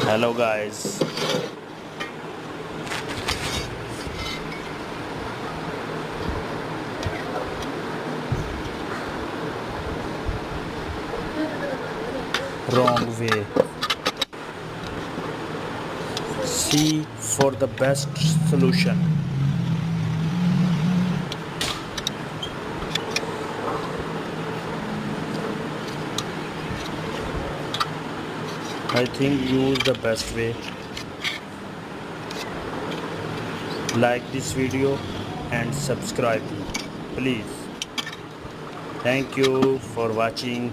Hello guys. Wrong way. See for the best solution. I think use the best way. Like this video and subscribe please. Thank you for watching.